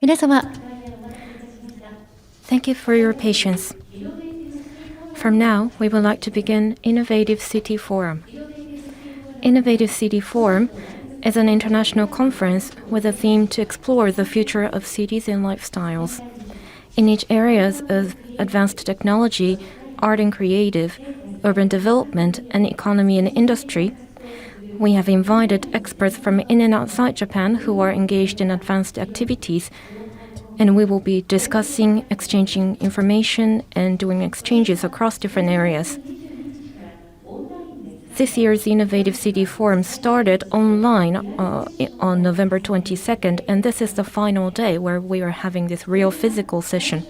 皆様 Thank you for your patience. From now, we would like to begin Innovative City Forum. Innovative City Forum is an international conference with a theme to explore the future of cities and lifestyles. In each areas of advanced technology, art and creative, urban development, and economy and industry, we have invited experts from in and outside Japan who are engaged in advanced activities, and we will be discussing, exchanging information, and doing exchanges across different areas. This year's Innovative City Forum started online on November 22nd, and this is the final day where we are having this real physical session.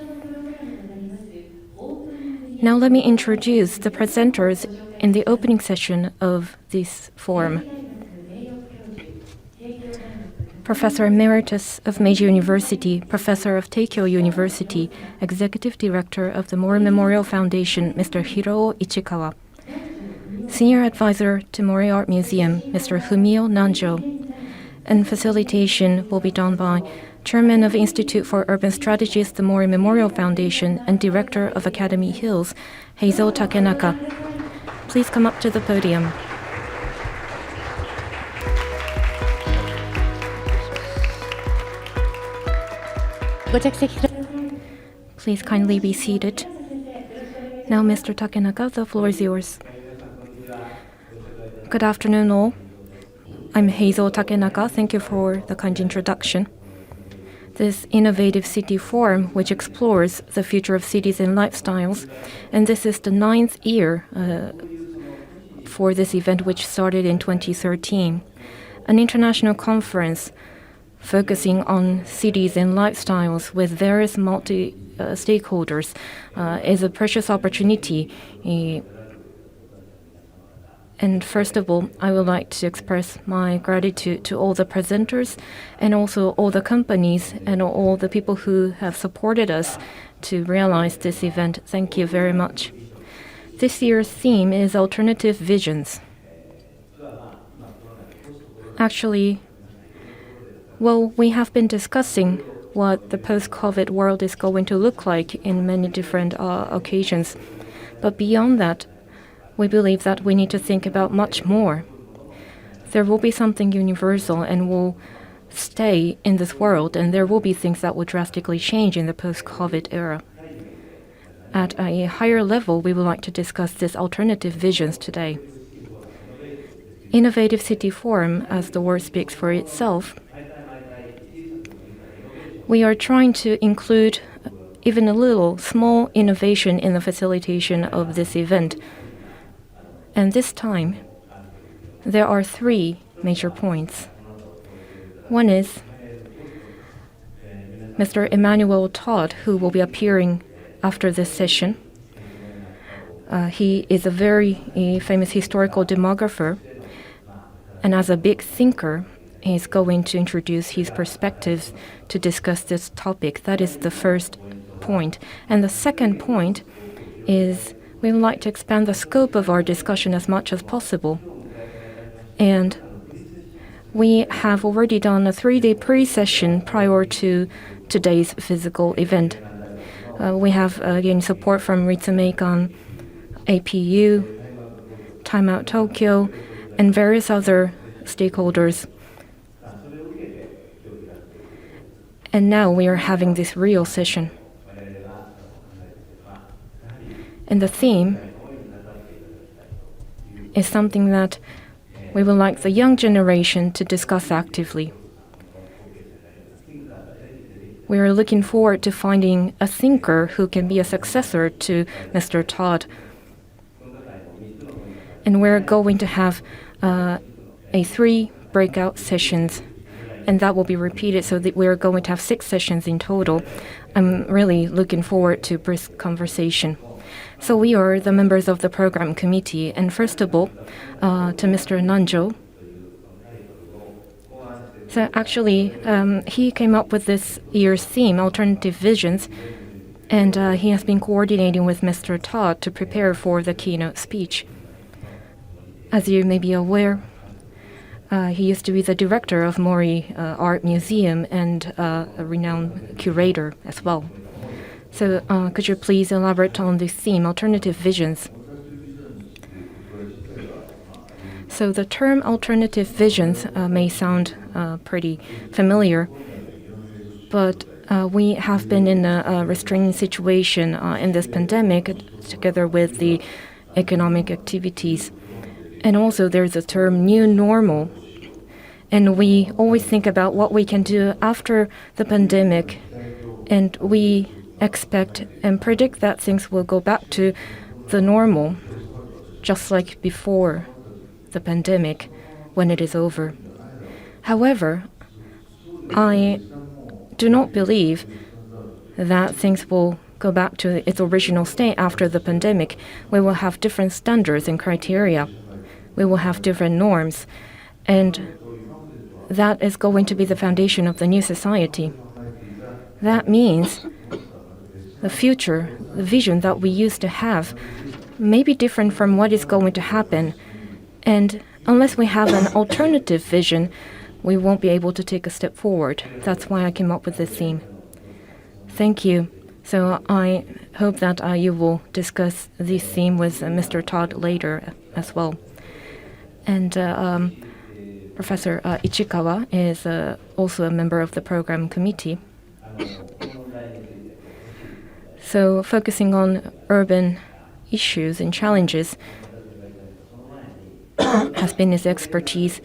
Now let me introduce the presenters in the opening session of this forum. Professor Emeritus of Meiji University, Professor of Teikyo University, Executive Director of the Mori Memorial Foundation, Mr. Hiroo Ichikawa. Senior Advisor to Mori Art Museum, Mr. Fumio Nanjo. And facilitation will be done by Chairman of Institute for Urban Strategies, the Mori Memorial Foundation, and Director of Academyhills, Heizo Takenaka. Please come up to the podium. Please kindly be seated. Now, Mr. Takenaka, the floor is yours. Good afternoon, all. I'm Heizo Takenaka. Thank you for the kind introduction. This Innovative City Forum, which explores the future of cities and lifestyles, and this is the 9th year for this event, which started in 2013. An international conference focusing on cities and lifestyles with various multi-stakeholders is a precious opportunity. And first of all, I would like to express my gratitude to all the presenters and also all the companies and all the people who have supported us to realize this event. Thank you very much. This year's theme is Alternative Visions. Actually, well, we have been discussing what the post-COVID world is going to look like in many different occasions. But beyond that, we believe that we need to think about much more. There will be something universal and will stay in this world, and there will be things that will drastically change in the post-COVID era. At a higher level, we would like to discuss these alternative visions today. Innovative City Forum, as the word speaks for itself, we are trying to include even a little small innovation in the facilitation of this event. And this time, there are 3 major points. One is Mr. Emmanuel Todd, who will be appearing after this session. He is a very famous historical demographer, and as a big thinker, he's going to introduce his perspectives to discuss this topic. That is the first point. And the second point is we would like to expand the scope of our discussion as much as possible. And we have already done a 3-day pre-session prior to today's physical event. We have, again, support from Ritsumeikan, APU, Time Out Tokyo, and various other stakeholders. And now we are having this real session. And the theme is something that we would like the young generation to discuss actively. We are looking forward to finding a thinker who can be a successor to Mr. Todd. And we're going to have 3 breakout sessions, and that will be repeated so that we're going to have 6 sessions in total. I'm really looking forward to brisk conversation. So we are the members of the program committee, and first of all, to Mr. Nanjo. So actually, he came up with this year's theme, Alternative Visions, and he has been coordinating with Mr. Todd to prepare for the keynote speech. As you may be aware, He used to be the director of Mori Art Museum and a renowned curator as well. So could you please elaborate on this theme, alternative visions? So the term alternative visions may sound pretty familiar, but we have been in a restraining situation in this pandemic together with the economic activities. And also there's a term new normal. And we always think about what we can do after the pandemic. And we expect and predict that things will go back to the normal, just like before the pandemic when it is over. However, I do not believe that things will go back to its original state after the pandemic. We will have different standards and criteria. We will have different norms. And that is going to be the foundation of the new society. That means the future, the vision that we used to have, may be different from what is going to happen. And unless we have an alternative vision, we won't be able to take a step forward. That's why I came up with this theme. Thank you. So I hope that you will discuss this theme with Mr. Todd later as well. And Professor Ichikawa is also a member of the program committee. So focusing on urban issues and challenges has been his expertise,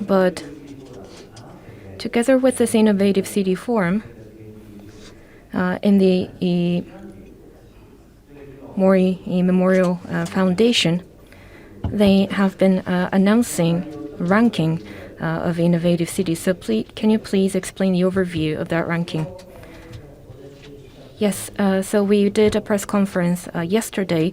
but together with this innovative city forum, in the Mori Memorial Foundation, they have been announcing ranking of innovative cities. So can you please explain the overview of that ranking? Yes, so we did a press conference yesterday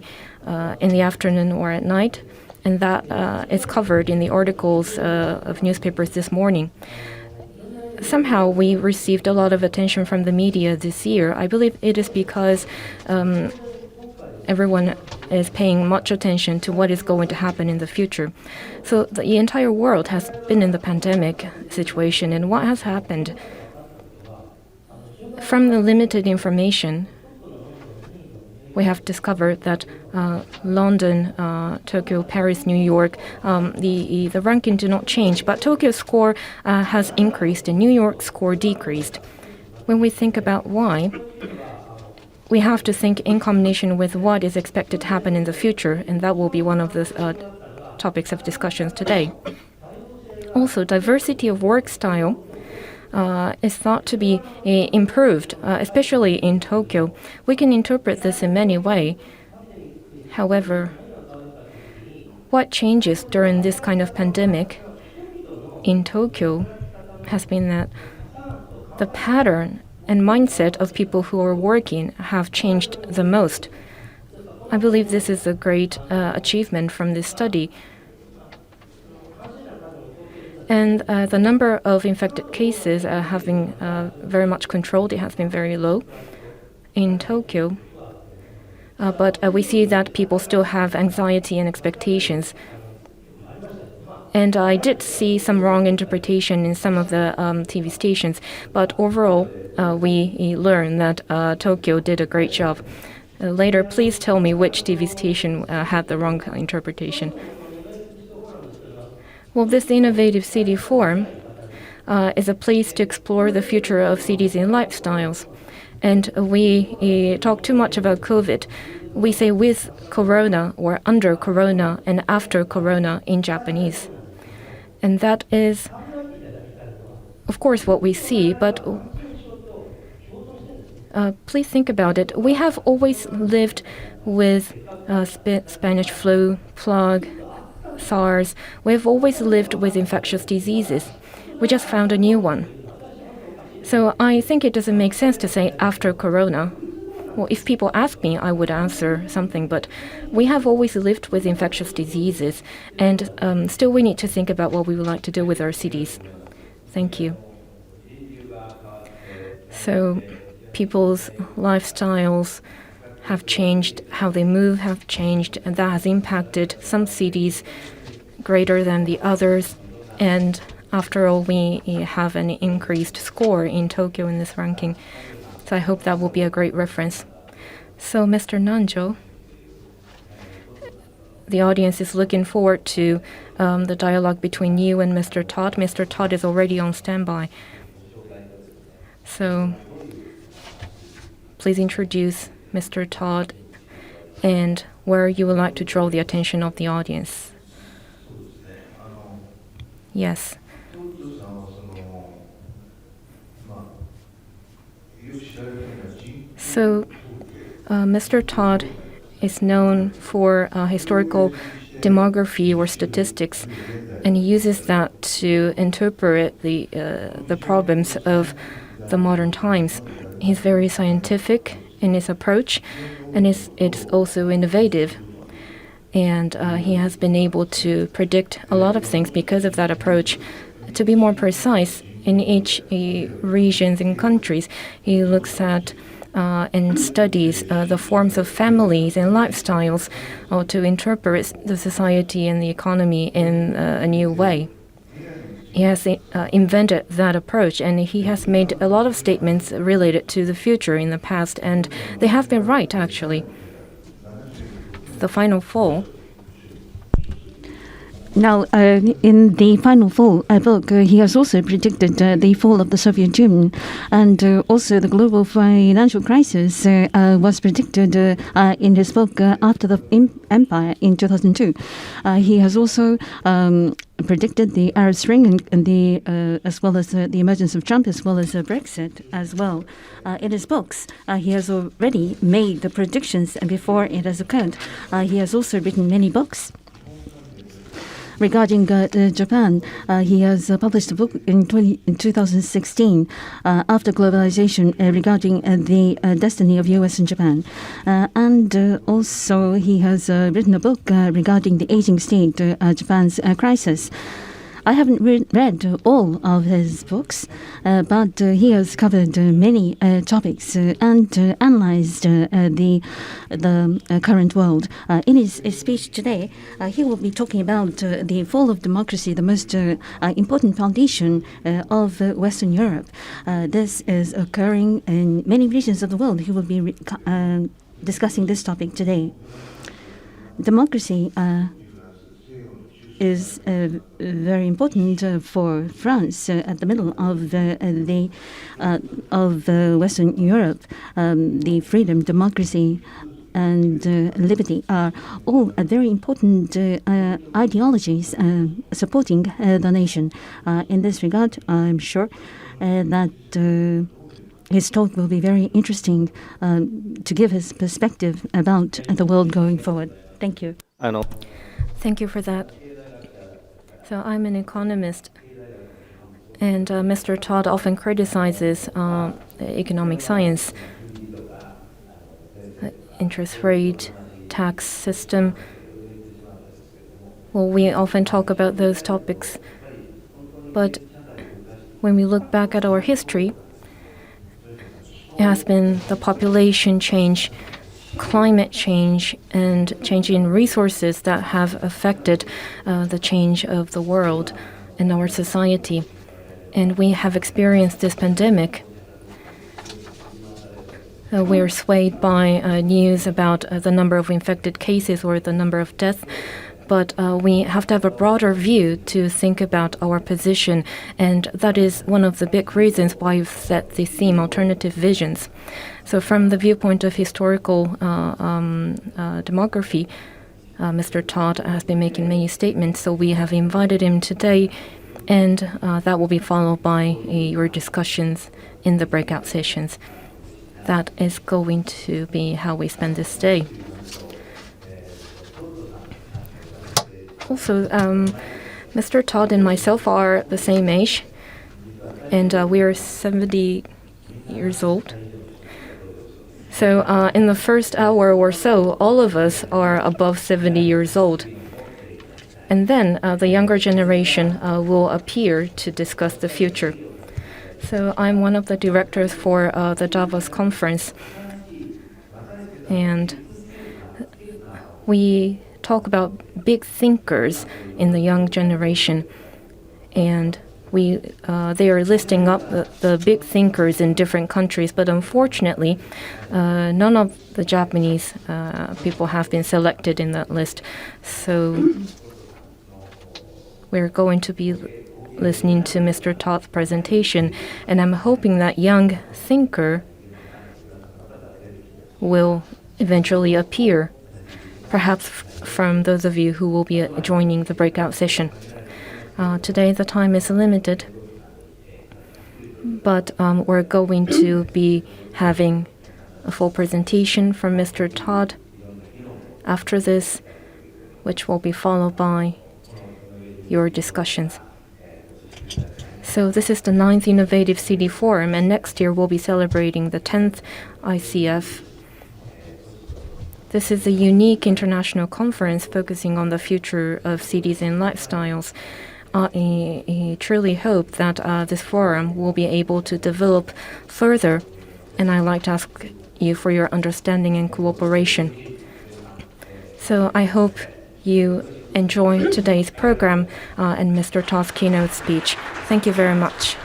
in the afternoon or at night, and that is covered in the articles of newspapers this morning. Somehow we received a lot of attention from the media this year. I believe it is because everyone is paying much attention to what is going to happen in the future. So the entire world has been in the pandemic situation, and what has happened? From the limited information, we have discovered that London, Tokyo, Paris, New York, the ranking do not change, but Tokyo's score has increased and New York's score decreased. When we think about why, we have to think in combination with what is expected to happen in the future, and that will be one of the topics of discussions today. Also, diversity of work style is thought to be improved, especially in Tokyo. We can interpret this in many ways. However, what changes during this kind of pandemic in Tokyo has been that the pattern and mindset of people who are working have changed the most. I believe this is a great achievement from this study. And the number of infected cases have been very much controlled. It has been very low in Tokyo. But we see that people still have anxiety and expectations. And I did see some wrong interpretation in some of the TV stations. But overall, we learned that Tokyo did a great job. Later, please tell me which TV station had the wrong interpretation. Well, this innovative city forum is a place to explore the future of cities and lifestyles. And we talk too much about COVID. We say with Corona or under Corona and after Corona in Japanese. And that is, of course, what we see, but please think about it. We have always lived with Spanish flu, plague, SARS. We've always lived with infectious diseases. We just found a new one. So I think it doesn't make sense to say after Corona. Well, if people ask me, I would answer something, but we have always lived with infectious diseases, and still we need to think about what we would like to do with our cities. Thank you. So people's lifestyles have changed, how they move have changed, and that has impacted some cities greater than the others. And after all, we have an increased score in Tokyo in this ranking. So I hope that will be a great reference. So, Mr. Nanjo, the audience is looking forward to the dialogue between you and Mr. Todd. Mr. Todd is already on standby. So, please introduce Mr. Todd and where you would like to draw the attention of the audience. Yes. So, Mr. Todd is known for historical demography or statistics, and he uses that to interpret the problems of the modern times. He's very scientific in his approach, and it's also innovative. And he has been able to predict a lot of things because of that approach. To be more precise, in each regions and countries, he looks at and studies the forms of families and lifestyles to interpret the society and the economy in a new way. He has invented that approach, and he has made a lot of statements related to the future in the past, and they have been right, actually. The final fall. Now, in the Final Fall book, he has also predicted the fall of the Soviet Union, and also the global financial crisis was predicted in his book After the Empire in 2002. He has also predicted the Arab Spring and the as well as the emergence of Trump, as well as Brexit as well. In his books, he has already made the predictions before it has occurred. He has also written many books. Regarding Japan, he has published a book in 2016, After Globalization, regarding the destiny of U.S. and Japan. And also he has written a book regarding the aging state, Japan's crisis. I haven't read all of his books, but he has covered many topics and analyzed the current world. In his speech today, he will be talking about the fall of democracy, the most important foundation of Western Europe. This is occurring in many regions of the world. He will be discussing this topic today. Democracy is very important for France at the middle of Western Europe. The freedom, democracy, and liberty are all very important ideologies supporting the nation. In this regard, I'm sure that his talk will be very interesting to give his perspective about the world going forward. Thank you. Thank you for that. So I'm an economist, and Mr. Todd often criticizes economic science, interest rate, tax system. Well, we often talk about those topics, but when we look back at our history, it has been the population change, climate change, and change in resources that have affected the change of the world and our society. And we have experienced this pandemic. We're swayed by news about the number of infected cases or the number of deaths, but we have to have a broader view to think about our position, and that is one of the big reasons why we've set the theme Alternative Visions. So from the viewpoint of historical demography, Mr. Todd has been making many statements, so we have invited him today, and that will be followed by your discussions in the breakout sessions. That is going to be how we spend this day. Also, Mr. Todd and myself are the same age, and we are 70 years old. So in the first hour or so, all of us are above 70 years old. And then the younger generation will appear to discuss the future. So I'm one of the directors for the Davos conference. And we talk about big thinkers in the young generation. and they are listing up the big thinkers in different countries, but unfortunately, none of the Japanese people have been selected in that list. So we're going to be listening to Mr. Todd's presentation, and I'm hoping that young thinker will eventually appear, perhaps from those of you who will be joining the breakout session. Today the time is limited, but we're going to be having a full presentation from Mr. Todd after this, which will be followed by your discussions. So this is the 9th Innovative City Forum, and next year we'll be celebrating the 10th ICF. This is a unique international conference focusing on the future of cities and lifestyles. I truly hope that this forum will be able to develop further, and I'd like to ask you for your understanding and cooperation. So I hope you enjoy today's program and Mr. Todd's keynote speech. Thank you very much.